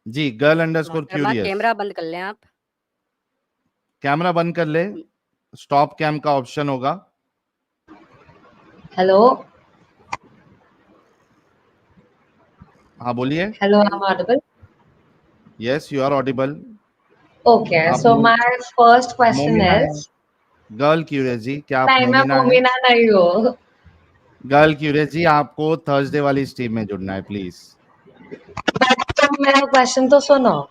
जी, girl underscore मोहतरमा curious. Camera बंद कर लें आप। कैमरा बंद कर ले, स्टॉप कैम का ऑप्शन होगा। हेलो हाँ बोलिए। Hello, I am audible? Yes, you are audible. Okay, आप so my first question Momina है, इज, गर्ल क्यूरियस जी, क्या आप नहीं मैं मोमिना है? मोमिना नहीं हूँ। गर्ल क्यूरियस जी, आपको थर्सडे वाली स्ट्रीम में जुड़ना है प्लीज। बट तुम मेरा क्वेश्चन तो सुनो।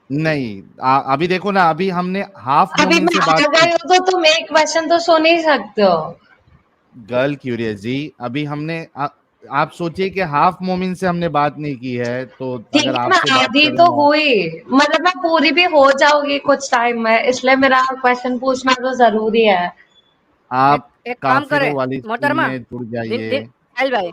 नहीं, अभी देखो ना, अभी हमने हाफ अभी मोमिन मैं से आ बात की। गई हूँ तो तुम एक क्वेश्चन तो सुन ही सकते हो। गर्ल क्यूरियस जी, अभी हमने आप सोचिए कि हाफ मोमिन से हमने बात नहीं की है, तो ठीक अगर है, मैं आपसे बात आधी कर तो रहे हैं। हुई, मतलब मैं पूरी भी हो जाऊंगी कुछ टाइम में, इसलिए मेरा क्वेश्चन पूछना तो जरूरी है। एक आप एक काम काफिरों करें वाली स्ट्रीम मोहतरमा, में जुड़ दिन जाइए। दिन साहिल भाई,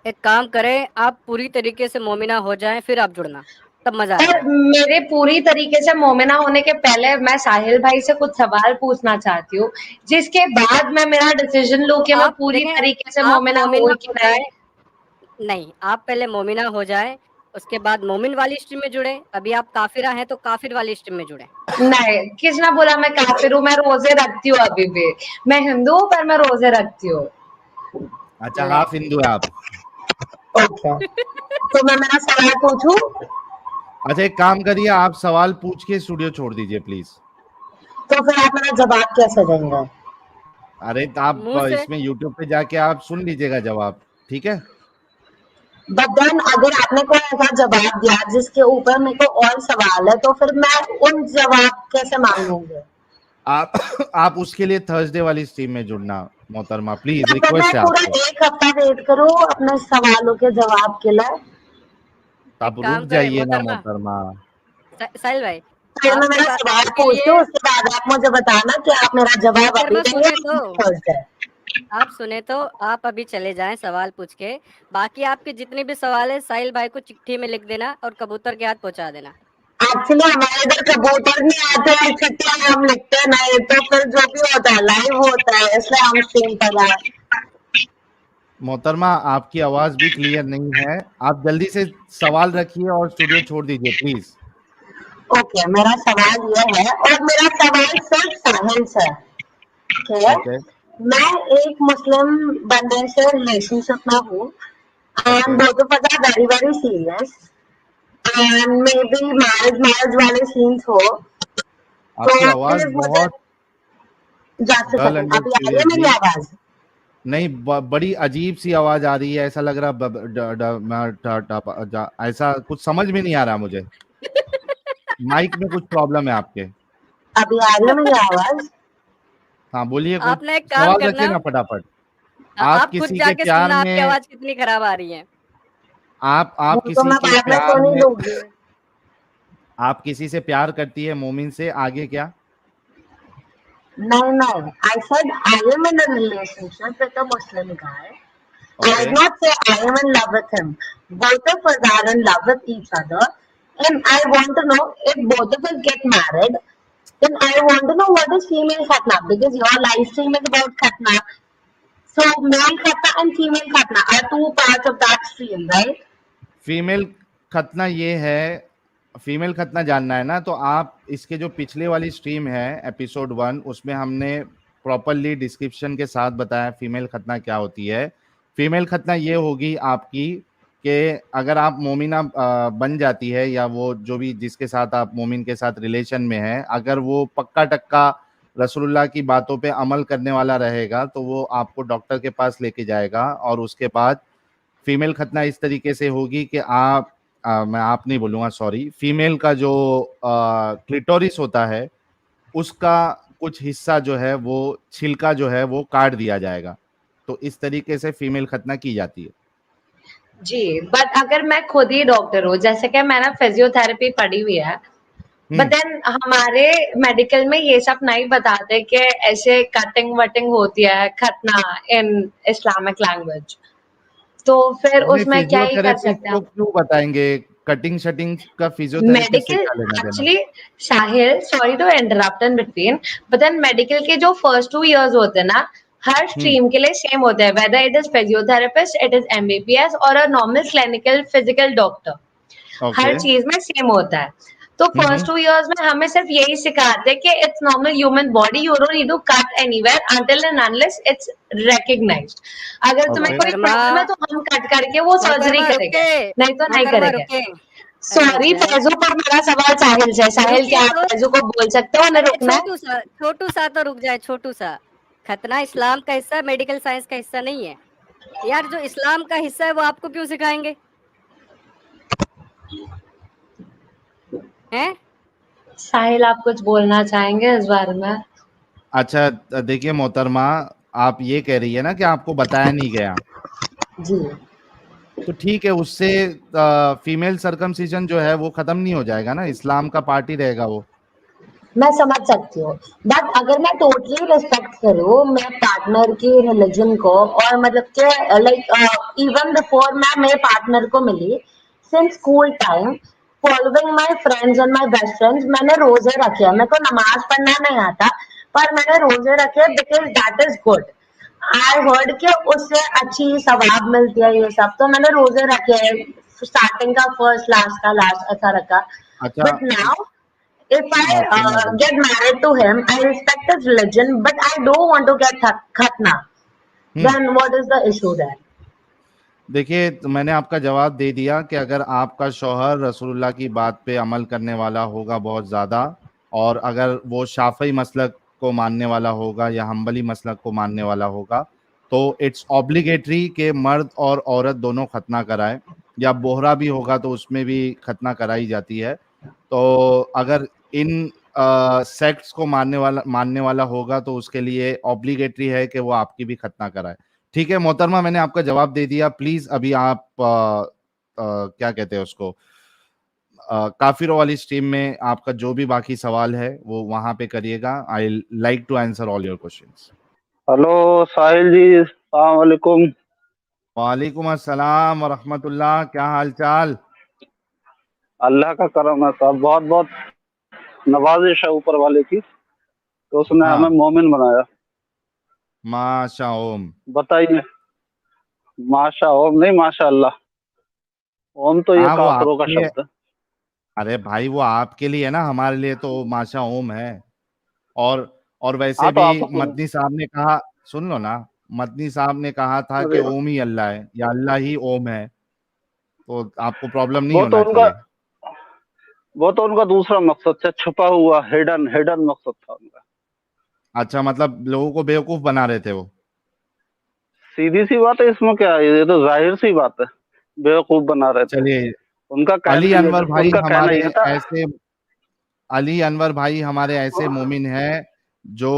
एक काम करें, आप पूरी तरीके से मोमिना हो जाएं फिर आप जुड़ना, तब मजा और आएगा। मेरे पूरी तरीके से मोमिना होने के पहले मैं साहिल भाई से कुछ सवाल पूछना चाहती हूँ, जिसके बाद मैं मेरा डिसीजन लूं कि मैं आप पूरी देखें, तरीके से आप मोमिना मोमिना हूँ कि हो नहीं। जाए, नहीं आप पहले मोमिना हो जाए, उसके बाद मोमिन वाली स्ट्रीम में जुड़े। अभी आप काफिरा हैं तो काफिर वाली स्ट्रीम में जुड़े। नहीं, किसने बोला मैं काफिर हूँ? मैं रोजे रखती हूँ अभी भी। मैं हिंदू हूँ पर मैं रोजे रखती हूँ। अच्छा, ले हाफ हिंदू है आप? ओके, तो मैं मेरा सवाल पूछूं? अच्छा, एक काम करिए, आप सवाल पूछ के स्टूडियो छोड़ दीजिए प्लीज। तो फिर आप मेरा जवाब कैसे देंगे? अरे तो आप मुंह से। इसमें यूट्यूब पे जाके आप सुन लीजिएगा जवाब, ठीक है? बट देन अगर आपने कोई ऐसा जवाब दिया जिसके ऊपर मेरे को और सवाल है, तो फिर मैं उन जवाब कैसे मांगूंगी? आप आप उसके लिए थर्सडे वाली स्ट्रीम में जुड़ना मोहतरमा, प्लीज, तो फिर मैं रिक्वेस्ट है पूरा आपसे। एक हफ्ता वेट करूं अपने सवालों के जवाब के लिए? एक आप रुक काम करें जाइए ना मोहतरमा, मोहतरमा। साहिल भाई, पहले मैं आपके मेरा पास सवाल आपके पूछती हूँ, लिए, उसके बाद आप मुझे बताना कि आप मेरा जवाब अभी मोहतरमा देंगे सुने तो, या थर्सडे। आप सुने तो, आप अभी चले जाएं सवाल पूछ के। बाकी आपके जितने भी सवाल है साहिल भाई को चिट्ठी में लिख देना और कबूतर के हाथ पहुंचा देना। एक्चुअली हमारे इधर कबूतर नहीं आते हैं, चिट्ठियां हम लिखते नहीं, तो फिर जो भी होता है लाइव होता है, इसलिए हम स्ट्रीम पर आए। मोहतरमा, आपकी आवाज भी क्लियर नहीं है, आप जल्दी से सवाल रखिए और स्टूडियो छोड़ दीजिए प्लीज। ओके, मेरा सवाल ये है, और मेरा सवाल सिर्फ साहिल से है, ठीक है? ओके मैं एक मुस्लिम बंदे से रिलेशनशिप में हूँ, okay. And both of us are very very serious, and maybe marriage वाले सीन्स हो, तो आपकी आवाज प्लीज मुझे बहुत, जस्ट गर्ल सेकंड, अंडर अभी आ रही है क्यूरियस मेरी जी, आवाज? नहीं बड़ी अजीब सी आवाज आ रही है, ऐसा लग रहा ऐसा कुछ समझ में नहीं आ रहा मुझे। माइक में कुछ प्रॉब्लम है आपके। अभी आ रही है मेरी आवाज? हाँ बोलिए, कुछ आपने एक काम सवाल रखिए करना, ना फटाफट। आप आप खुद किसी के जाके प्यार सुनना आपकी में, आवाज कितनी खराब आ रही है। वो आप तो किसी मैं के बाद में प्यार सुन ही में, लूंगी। आप किसी से प्यार करती है मोमिन से, आगे क्या? नहीं नहीं, I said I am in a relationship with a Muslim guy. I okay did not say I am in love with him. Both of us are in love with each other. And I want to know if both of us get married, then I want to know what is female khatna, because your live stream is about khatna. So male khatna and female khatna are two parts of that stream, right? Female खतना ये है, female खतना जानना है ना, तो आप इसके जो पिछले वाली स्ट्रीम है एपिसोड 1, उसमें हमने प्रॉपरली डिस्क्रिप्शन के साथ बताया फीमेल खतना क्या होती है। फीमेल खतना ये होगी आपकी कि अगर आप मोमिना बन जाती है, या वो जो भी जिसके साथ आप मोमिन के साथ रिलेशन में है, अगर वो पक्का टक्का रसूलुल्लाह की बातों पे अमल करने वाला रहेगा, तो वो आपको डॉक्टर के पास लेके जाएगा, और उसके बाद फीमेल खतना इस तरीके से होगी कि आप मैं आप नहीं बोलूंगा, सॉरी, फीमेल का जो क्लिटोरिस होता है, उसका कुछ हिस्सा जो है वो छिलका जो है वो काट दिया जाएगा। तो इस तरीके से फीमेल खतना की जाती है। जी, बट अगर मैं खुद ही डॉक्टर हूँ, जैसे कि मैंने फिजियोथेरेपी पढ़ी हुई है, बट देन हमारे मेडिकल में ये सब नहीं बताते कि ऐसे कटिंग वटिंग होती है खतना इन इस्लामिक लैंग्वेज, तो फिर नहीं, उसमें क्या ही कर फिजियोथेरेपिस्ट सकते हैं को हम? क्यों बताएंगे? कटिंग शटिंग का फिजियोथेरेपिस्ट से मेडिकल, क्या लेना देना? Actually Sahil, sorry to interrupt in between, but then medical के जो फर्स्ट 2 इयर्स होते हैं ना, हर हम्म स्ट्रीम के लिए सेम होते हैं, whether it is physiotherapist, it is MBBS और a normal clinical physical doctor. Okay. हर चीज में सेम होता है। तो फर्स्ट 2 इयर्स में हमें सिर्फ यही सिखाते हैं कि it's normal human body, you don't need to cut anywhere until and unless it's recognised. अगर तुम्हें ओके। कोई मोहतरमा प्रॉब्लम है तो हम कट करके वो सर्जरी मोहतरमा करेंगे, रुके, नहीं तो नहीं मोहतरमा करेंगे। रुके, अरे रुक सॉरी जाए, फैजू, पर मेरा सवाल साहिल से है। साहिल, रुकिए क्या आप तो, फैजू को बोल सकते हो उन्हें अरे रुकना है? छोटू सा तो रुक जाए, छोटू सा। खतना इस्लाम का हिस्सा, मेडिकल साइंस का हिस्सा नहीं है यार। जो इस्लाम का हिस्सा है वो आपको क्यों सिखाएंगे हैं? साहिल, आप कुछ बोलना चाहेंगे इस बारे में? अच्छा, देखिए मोहतरमा, आप ये कह रही है ना कि आपको बताया नहीं गया, जी, तो ठीक है, उससे फीमेल सर्कमसिजन जो है वो खत्म नहीं हो जाएगा ना, इस्लाम का पार्ट ही रहेगा वो। मैं समझ सकती हूँ, बट अगर मैं टोटली रिस्पेक्ट करूँ मैं पार्टनर की रिलीजन को, और मतलब कि लाइक इवन बिफोर मैं मेरे पार्टनर को मिली, since school time, following my friends and my best friends, मैंने रोजे रखे हैं। मेरे को नमाज पढ़ना नहीं आता, पर मैंने रोजे रखे because that is good. I heard कि उससे अच्छी सवाब मिलती है ये सब, तो मैंने रोजे रखे हैं, स्टार्टिंग का फर्स्ट, लास्ट का लास्ट, ऐसा रखा। अच्छा। But now if I okay, मैं बोल, get married to him, I respect his religion, but I don't want to get khatna. Hmm Then what is the issue there? देखिए, तो मैंने आपका जवाब दे दिया कि अगर आपका शौहर रसूलुल्लाह की बात पे अमल करने वाला होगा बहुत ज़्यादा, और अगर वो शाफ़ई मसलक को मानने वाला होगा या हम्बली मसलक को मानने वाला होगा, तो इट्स ऑब्लिगेटरी कि मर्द और औरत दोनों खतना कराए, या बोहरा भी होगा तो उसमें भी खतना कराई जाती है। तो अगर इन सेक्ट्स को मानने वाला होगा तो उसके लिए ऑब्लिगेटरी है कि वो आपकी भी खतना कराए। ठीक है मोहतरमा, मैंने आपका जवाब दे दिया। प्लीज अभी आप क्या कहते हैं उसको, काफिरों वाली स्ट्रीम में आपका जो भी बाकी सवाल है वो वहां पे करिएगा। I like to answer all your questions. Hello Sahil ji, अस्सलाम वालेकुम। वालेकुम अस्सलाम व रहमतुल्लाह, क्या हाल चाल? अल्लाह का करम है साहब, बहुत बहुत नवाजिश है ऊपर वाले की, तो उसने हमें हाँ, मोमिन बनाया। माशा ओम। बताइए। माशा ओम नहीं, माशा अल्लाह। ओम तो ये हाँ, वो काफिरों का आपके, शब्द है। अरे भाई वो आपके लिए है ना, हमारे लिए तो माशा ओम है। और वैसे हाँ तो भी आप मदनी साहब ने कहा, सुन लो ना, मदनी साहब ने कहा था कि अरे ओम ही अल्लाह है या अल्लाह ही ओम है, तो आपको प्रॉब्लम नहीं वो तो होना उनका चाहिए। वो तो उनका दूसरा मकसद था, छुपा हुआ हिडन हिडन मकसद था उनका। अच्छा, मतलब लोगों को बेवकूफ बना रहे थे वो। सीधी सी बात है, इसमें क्या है, ये तो जाहिर सी बात है, बेवकूफ बना रहे थे। चलिए, उनका अली कहना ये अनवर था, भाई उनका कहना हमारे ये था। ऐसे अली अनवर भाई हमारे ऐसे मोमिन हैं जो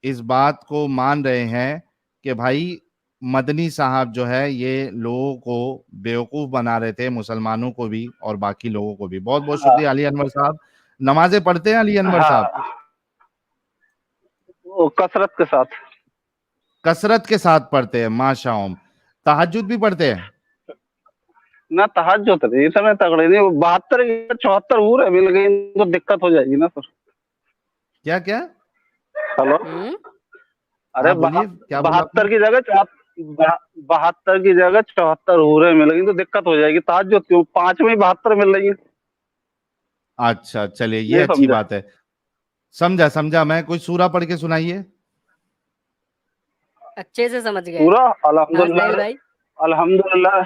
इस बात को मान रहे हैं कि भाई मदनी साहब जो है ये लोगों को बेवकूफ बना रहे थे, मुसलमानों को भी और बाकी लोगों को भी। बहुत बहुत शुक्रिया अली अनवर साहब। नमाजें पढ़ते हैं अली अनवर साहब? हाँ, वो कसरत के साथ। कसरत के साथ पढ़ते हैं, माशाअल्लाह। तहज्जुद भी पढ़ते हैं? ना तहज्जुद नहीं, इतने तगड़े नहीं। वो 72 की 74 हूर है मिल गई तो दिक्कत हो जाएगी ना फिर। क्या क्या? हेलो। हम्म। अरे हाँ बोलिए, क्या बोला आपने? 72 की जगह 72 की जगह 74 हूरें मिल गई तो दिक्कत हो जाएगी। तहज्जुद क्यों, 5 में 72 मिल रही है। अच्छा, चलिए, ये नहीं अच्छी समझा। बात है। समझा समझा मैं। कोई सूरा पढ़ के सुनाइए। अच्छे से समझ गए। पूरा हाँ साहिल अल्हम्दुलिल्लाह। भाई। अल्हम्दुलिल्लाह।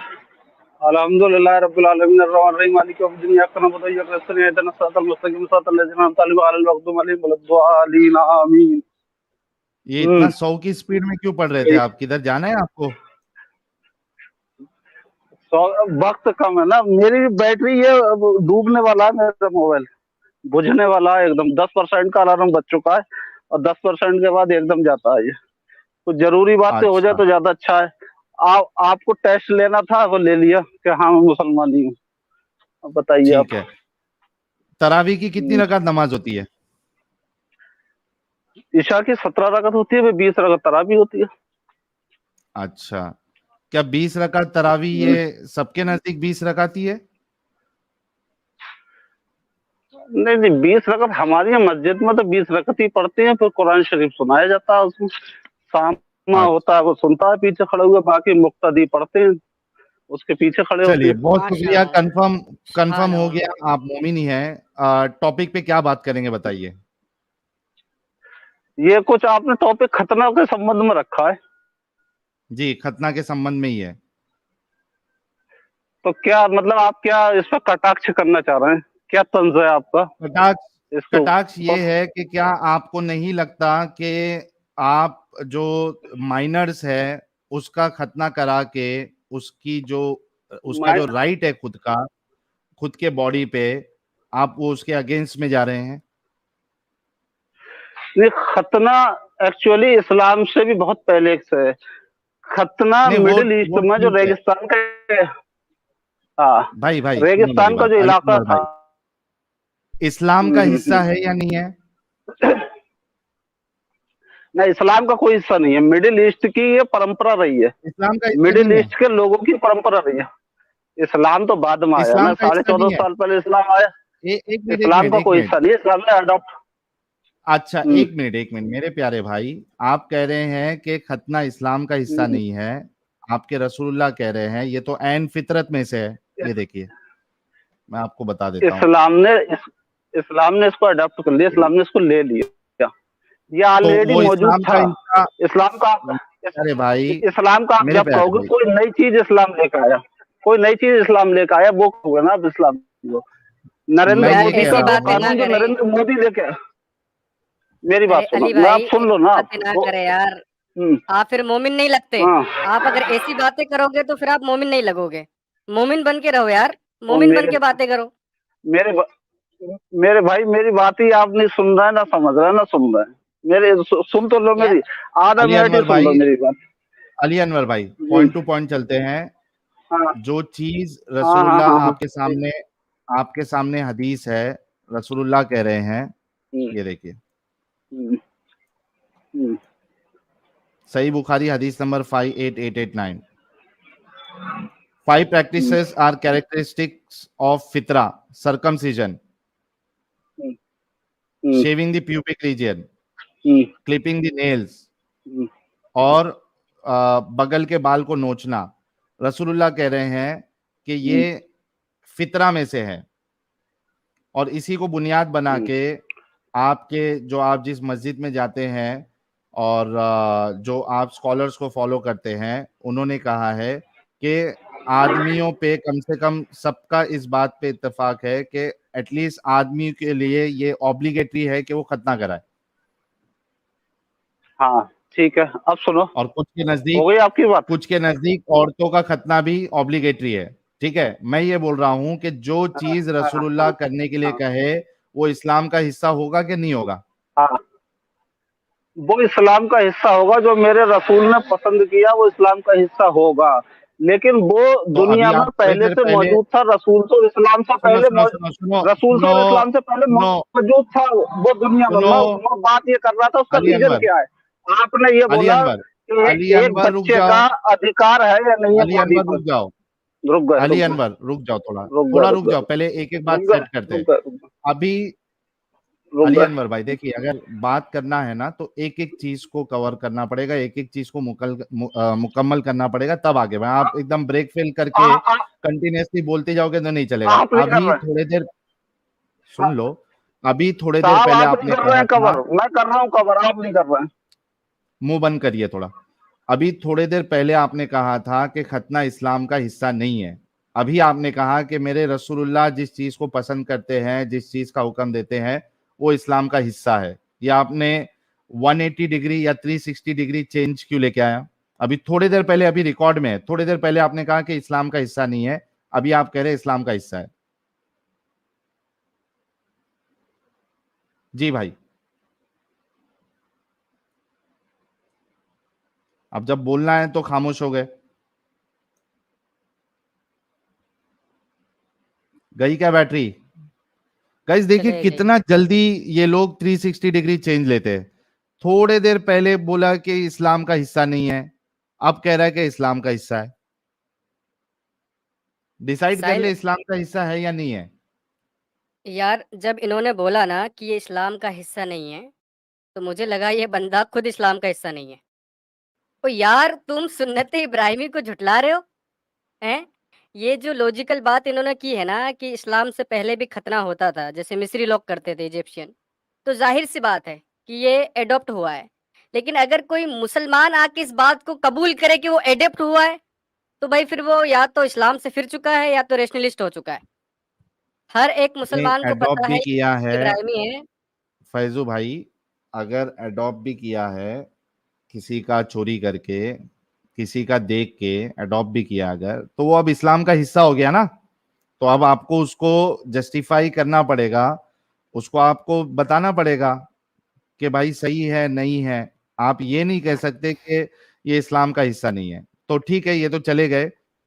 अल्हम्दुलिल्लाह रब्बिल आलमीन अर्रहमानिर रहीम मालिक यौमिद्दीन इय्याका नअबुदु व इय्याका नस्तईन इहदिनस सिरातल मुस्तकीम सिरातल लज़ीना अनअमता अलैहिम गैरिल मग़दूबि अलैहिम वलद्दालीन आमीन। ये इतना 100 की स्पीड में क्यों पढ़ रहे थे आप? किधर जाना है आपको? तो वक्त कम है ना, मेरी बैटरी ये अब डूबने वाला है, मेरा मोबाइल बुझने वाला है एकदम। 10% का अलार्म बज चुका है और 10% के बाद एकदम जाता है ये। कुछ जरूरी बातें हो जाए अच्छा, तो ज्यादा अच्छा है। आपको टेस्ट लेना था, वो ले लिया कि हाँ मैं मुसलमान ही हूँ। अब बताइए ठीक आप। है। तरावी की कितनी हम्म, रकात नमाज होती है? ईशा की 17 रकत होती है, फिर 20 रकत तरावी होती है। अच्छा, क्या 20 रकात तरावी हम्म, ये सबके नजदीक 20 रकात ही है? नहीं नहीं, 20 रकत हमारी यहाँ मस्जिद में तो 20 रकत ही पढ़ते हैं, फिर कुरान शरीफ सुनाया जाता है उसमें। सामा अच्छा, होता है, वो सुनता है पीछे खड़े हुए, बाकी मुक्तदी पढ़ते हैं। उसके पीछे खड़े होती चलिए है। बहुत शुक्रिया, माशाअल्लाह। कंफर्म हो सुभान गया, आप मोमिन ही हैं। टॉपिक पे क्या बात करेंगे बताइए। ये कुछ आपने टॉपिक खतना के संबंध में रखा है, जी, खतना के संबंध में ही है। तो क्या मतलब आप क्या इस पर कटाक्ष करना चाह रहे हैं, क्या तंज है आपका कटाक्ष इसको? कटाक्ष ये है कि क्या आपको नहीं लगता कि आप जो माइनर्स है उसका खतना करा के उसका मैं जो राइट है खुद के बॉडी पे, आप वो उसके अगेंस्ट में जा रहे हैं। ये खतना एक्चुअली इस्लाम से भी बहुत पहले से है। खतना नहीं मिडिल ईस्ट वो में जो ठीक है रेगिस्तान के, हाँ, भाई, भाई सुनो मेरी रेगिस्तान का बात, जो अली इलाका अनवर था। भाई, इस्लाम का हिस्सा है या नहीं है? ना, इस्लाम का कोई हिस्सा नहीं है, मिडिल ईस्ट की ये परंपरा रही है, इस्लाम का हिस्सा मिडिल नहीं है? ईस्ट के लोगों की परंपरा रही है। इस्लाम तो बाद में आया ना, इस्लाम का हिस्सा 1450 नहीं है? साल पहले इस्लाम आया। एक मिनट, एक इस्लाम मिनट, का एक कोई मिनट। हिस्सा नहीं है, इस्लाम ने अडॉप्ट। अच्छा, एक मिनट मेरे प्यारे भाई, आप कह रहे हैं कि खतना इस्लाम का हिस्सा नहीं है, आपके रसूलुल्लाह कह रहे हैं ये तो ऐन फितरत में से है। ये देखिए, मैं आपको बता देता हूँ। इस्लाम ने इसको अडॉप्ट कर लिया, इस्लाम ने इसको ले लिया, ये तो ऑलरेडी वो मौजूद इस्लाम का था। हिस्सा, इस्लाम का अरे भाई, इस्लाम का आप मेरे जब प्यारे कहोगे भाई, कोई नई चीज इस्लाम लेकर आया, कोई नई चीज इस्लाम लेकर आया, वो होगा ना अब इस्लाम को। नरेंद्र मैं यार ये मोदी कह ऐसी का रहा वो बातें हूँ, ना कानून जो करें। नरेंद्र मोदी लेके आया, मेरी अरे बात सुनो, अली मैं आप भाई सुन लो ऐसी ना आप बातें ना वो। करे यार। हम्म, आप फिर मोमिन नहीं लगते। हाँ, आप अगर ऐसी बातें करोगे तो फिर आप मोमिन नहीं लगोगे। मोमिन बन के रहो यार, और मोमिन बन के बातें करो। मेरे ब- मेरे भाई मेरी बात ही आप नहीं सुन रहे हैं, ना समझ रहे हैं, ना सुन रहे हैं। सुन तो लो यार मेरी, आधा अली मिनट ही अनवर सुन लो भाई, मेरी बात। अली अनवर भाई, जी, पॉइंट टू पॉइंट चलते हैं। हाँ, जो चीज हाँ, हाँ, रसूलुल्लाह हाँ, हाँ, आपके सामने हदीस है, रसूलुल्लाह कह रहे हैं, हम्म, ये देखिए, हम्म, हम्म, सही बुखारी हदीस number 58889, 5 hmm, practices are characteristics of fitra: circumcision, hmm, hmm, shaving the pubic region, hmm, clipping the nails हम्म, और बगल के बाल को नोचना। रसूलुल्लाह कह रहे हैं कि ये हम्म, फितरा में से है, और इसी को बुनियाद बना हम्म, के आप जिस मस्जिद में जाते हैं और जो आप स्कॉलर्स को फॉलो करते हैं, उन्होंने कहा है कि आदमियों पे कम से कम सबका इस बात पे इत्तेफाक है कि एटलीस्ट आदमी के लिए ये ऑब्लिगेटरी है कि वो खतना कराए, हाँ, ठीक है, अब सुनो, और हो गई आपकी बात। कुछ के नजदीक औरतों का खतना भी ऑब्लिगेटरी है। ठीक है, मैं ये बोल रहा हूं कि जो हाँ, चीज हाँ, रसूलुल्लाह हाँ, करने के लिए हाँ, कहे वो इस्लाम का हिस्सा होगा कि नहीं होगा? हाँ, वो इस्लाम का हिस्सा होगा, जो मेरे रसूल ने पसंद किया वो इस्लाम का हिस्सा होगा, लेकिन वो तो अभी दुनिया में आप थोड़ी पहले देर से पहले, मौजूद था, रसूल तो इस्लाम से सुनो पहले सुनो सुनो सुनो रसूल से सुनो और इस्लाम से पहले सुनो मौजूद था वो दुनिया में। सुनो, मैं बात ये कर रहा था, उसका अली रीजन अनवर, क्या है। आपने ये अली बोला अनवर, कि अली एक अनवर रुक बच्चे जाओ, का अधिकार है या नहीं है अली बॉडी अनवर पर। रुक जाओ, रुक गए, अली रुक गए, अनवर रुक जाओ, थोड़ा रुक गए, थोड़ा रुक रुक गए, जाओ, पहले एक एक रुक बात गए, सेट करते रुक हैं। गए, अभी रुक अली गए। अनवर भाई देखिए, अगर बात करना है ना तो एक एक चीज को कवर करना पड़ेगा, एक एक चीज को मुकम्मल करना पड़ेगा, तब आगे मैं आप एकदम ब्रेक फेल करके कंटिन्यूअसली बोलते जाओगे तो नहीं चलेगा। आप नहीं कर अभी रहे थोड़ी देर सुन लो, हैं अभी थोड़ी देर साहब, पहले आप नहीं आपने कर रहे कहा हैं था, कवर, मैं कर रहा हूँ कवर, आप नहीं कर रहे हैं। मुंह बंद करिए थोड़ा। अभी थोड़ी देर पहले आपने कहा था कि खतना इस्लाम का हिस्सा नहीं है। अभी आपने कहा कि मेरे रसूलुल्लाह जिस चीज को पसंद करते हैं, जिस चीज का हुक्म देते हैं, वो इस्लाम का हिस्सा है। ये आपने 180 डिग्री या 360 डिग्री चेंज क्यों लेके आया? अभी थोड़ी देर पहले, अभी रिकॉर्ड में है, थोड़ी देर पहले आपने कहा कि इस्लाम का हिस्सा नहीं है, अभी आप कह रहे हैं इस्लाम का हिस्सा है। जी भाई, अब जब बोलना है तो खामोश हो गए। गई क्या बैटरी? गाइस देखिए चले गई। कितना जल्दी ये लोग 360 डिग्री चेंज लेते हैं। थोड़े देर पहले बोला कि इस्लाम का हिस्सा नहीं है, अब कह रहा है कि इस्लाम का हिस्सा है। डिसाइड कर साहिल ले इस्लाम का हिस्सा है या नहीं है। यार, जब इन्होंने बोला ना कि ये इस्लाम का हिस्सा नहीं है, तो मुझे लगा ये बंदा खुद इस्लाम का हिस्सा नहीं है। ओ यार, तुम सुन्नत इब्राहिमी को झुठला रहे हो हैं? ये जो लॉजिकल बात इन्होंने की है ना कि इस्लाम से पहले भी खतना होता था, जैसे मिस्री लोग करते थे इजिप्शियन, तो ज़ाहिर सी बात है कि ये एडॉप्ट हुआ है। लेकिन अगर कोई मुसलमान आके इस बात को कबूल करे कि वो एडॉप्ट हुआ है, तो भाई फिर वो या तो इस्लाम से फिर चुका है या तो रैशनलिस्ट हो चुका है। हर एक नहीं, मुसलमान को एडॉप्ट पता भी है किया ये है इब्राहिमी है। फैजू भाई, अगर एडॉप्ट भी किया है किसी का चोरी करके, किसी का देख के एडॉप्ट भी किया अगर, तो वो अब इस्लाम का हिस्सा हो गया ना। तो अब आपको उसको जस्टिफाई करना पड़ेगा, उसको आपको बताना पड़ेगा कि भाई सही है नहीं है। आप ये नहीं कह सकते कि ये इस्लाम का हिस्सा नहीं है। तो ठीक है, ये तो चले गए,